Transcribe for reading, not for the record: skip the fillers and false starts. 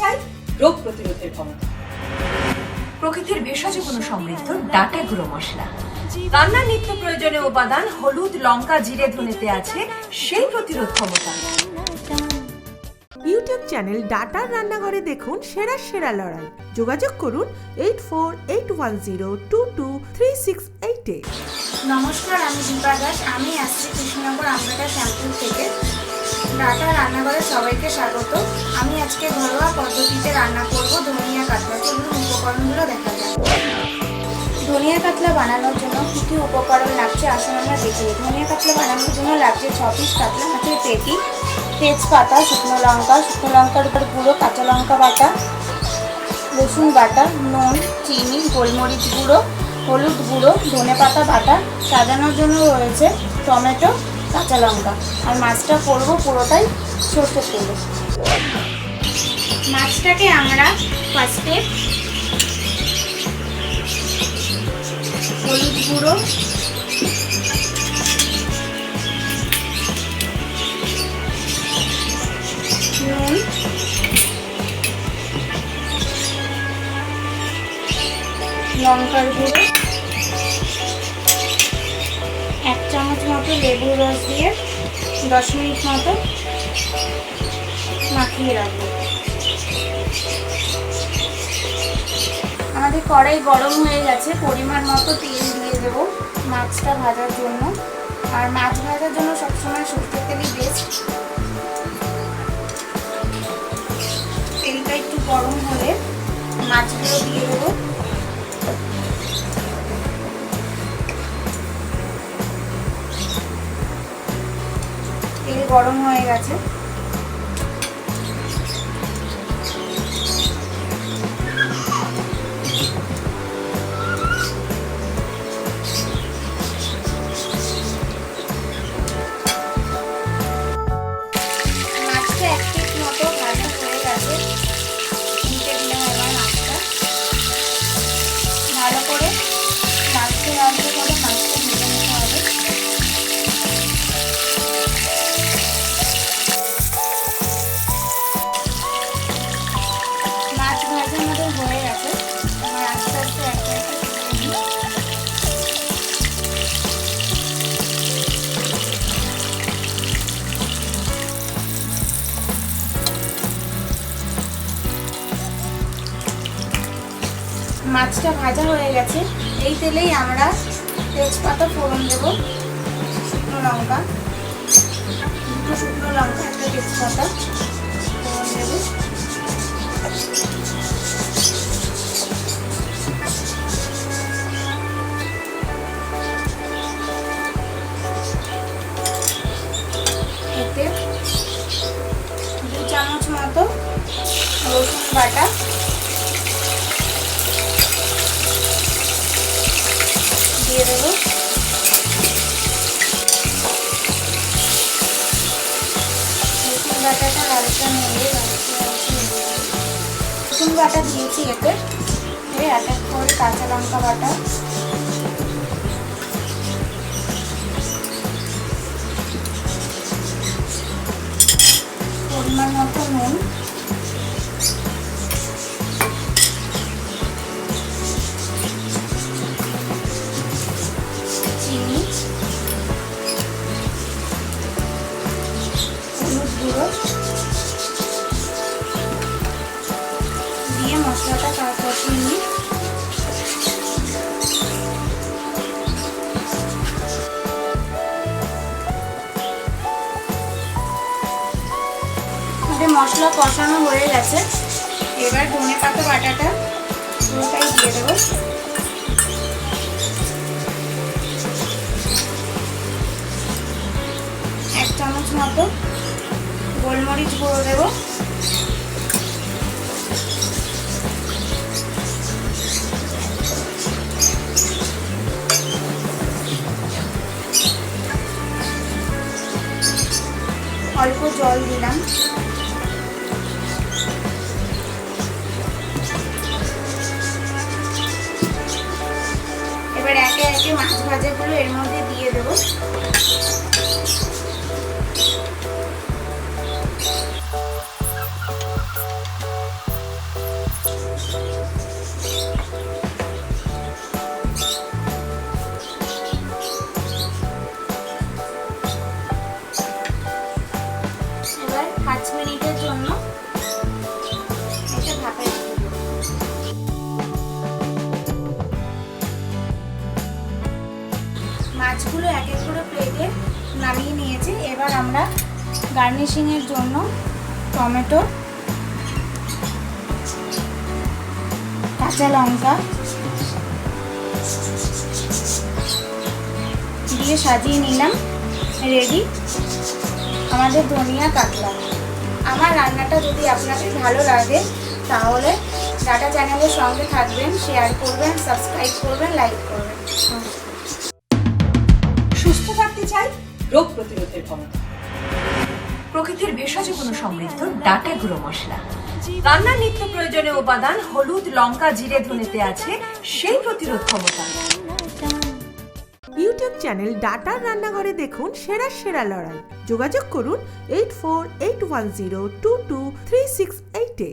চাই রোগ প্রতিরোধের ক্ষমতা। প্রকৃতির ভেষজ গুণ সমৃদ্ধ ডাটা গুঁড়ো মশলা, রান্নার নিত্য প্রয়োজনীয় উপাদান হলুদ, লঙ্কা, জিরে, ধনেতে আছে সেই প্রতিরোধ ক্ষমতা। ইউটিউব চ্যানেল ডাটার রান্নাঘরে দেখুন সেরা সেরা লড়াই। যোগাযোগ করুন 8481022368-এ। নমস্কার, আমি দীপা দাস। আমি আসছি কৃষ্ণনগর আমবাটা শ্যামপুর থেকে। ডাটা রান্নাঘরে সবাইকে স্বাগত। আমি আজকে ঘরোয়া পদ্ধতিতে রান্না করব ধনিয়া কাতলা। চলুন উপকরণগুলো দেখা যাক। ধনিয়া কাতলা বানানোর জন্য কী কী উপকরণ লাগছে আসুন আমরা দেখি। ধনিয়া কাতলা বানানোর জন্য লাগছে 6 পিস কাতলা মাছের পেটি, তেজপাতা, শুকনো লঙ্কার গুঁড়ো, কাঁচা লঙ্কা বাটা, রসুন বাটা, নুন, চিনি, গোলমরিচ গুঁড়ো, হলুদ গুঁড়ো, ধনেপাতা বাটা। সাজানোর জন্য রয়েছে টমেটো, কাঁচা লঙ্কা। আর মাছটা করব পুরোটাই সর্ষের তেলে। মাছটাকে আমরা ফার্স্টে হলুদ গুঁড়ো, নুন, লঙ্কার গুঁড়ো, 1 চামচ মতো লেবুর রস দিয়ে 10 মিনিট মতো মাখিয়ে রাখবো। আমাদের কড়াই গরম হয়ে গেছে, পরিমাণ মতো তেল দিয়ে দেবো মাছটা ভাজার জন্য। আর মাছ ভাজার জন্য সবসময় সরষের তেলই বেস্ট। তেলটা একটু গরম হলে মাছগুলো দিয়ে দেবো। তেল গরম হয়ে গেছে, মাছটা 1 পিস মতো ভাজা হয়ে গেছে। নিচে দিলাম এবার মাছটা ভালো করে মাছটা ভেজে নিতে হবে। মাছ ভাজার মতো হয়ে গেছে, আমার আস্তে আস্তে একটা একটা তুলে নিই। মাছটা ভাজা হয়ে গেছে, এই তেলেই আমরা তেজপাতা ফোড়ন দেবো, শুকনো লঙ্কা, 2 শুকনো লঙ্কা, 1 তেজপাতা ফোড়ন দেবো। এতে 2 চামচ মতো রসুন বাটা, দিয়ে দেবো। রসুন বাটাটা হালকা নেড়ে রসুন বাটা দিয়েছি এতে। এক এক করে কাঁচা লঙ্কা বাটা, পরিমাণ মতো নুন, চিনি, হলুদ গুঁড়ো দিয়ে মশলাটা কষিয়ে নিই। মশলা কষানো হয়ে গেছে, এবার ধনেপাতা বাটাটা পুরোটাই দিয়ে দেবো। এক চামচ মতো গোলমরিচ গুঁড়ো দেবো, অল্প জল দিলাম। এবার একে একে মাছ ভাজাগুলো এর মধ্যে দিয়ে দেবো। মিনিটের জন্য এটা ভাপে রেখে দেবো। মাছগুলো এক এক করে প্লেটে নামিয়ে নিয়েছি। এবার আমরা গার্নিশিংয়ের জন্য টমেটো, কাঁচা লঙ্কা দিয়ে সাজিয়ে নিলাম। রেডি আমাদের ধনিয়া কাতলা। আমার রান্নাটা যদি আপনাদের ভালো লাগে তাহলে ডাটা চ্যানেলের সঙ্গে থাকবেন, শেয়ার করবেন, সাবস্ক্রাইব করবেন, লাইক করবেন। সুস্থ থাকতে চাই, রোগ প্রতিরোধের ক্ষমতা, প্রকৃতির ভেষজ গুণ সমৃদ্ধ ডাটা গুঁড়ো মশলা, রান্নার নিত্য প্রয়োজনীয় উপাদান হলুদ, লঙ্কা, জিরে, ধনেতে আছে সেই প্রতিরোধ ক্ষমতা। ইউটিউব চ্যানেল ডাটার রান্নাঘরে দেখুন সেরা সেরা লড়াই। যোগাযোগ করুন 8481022368-এ।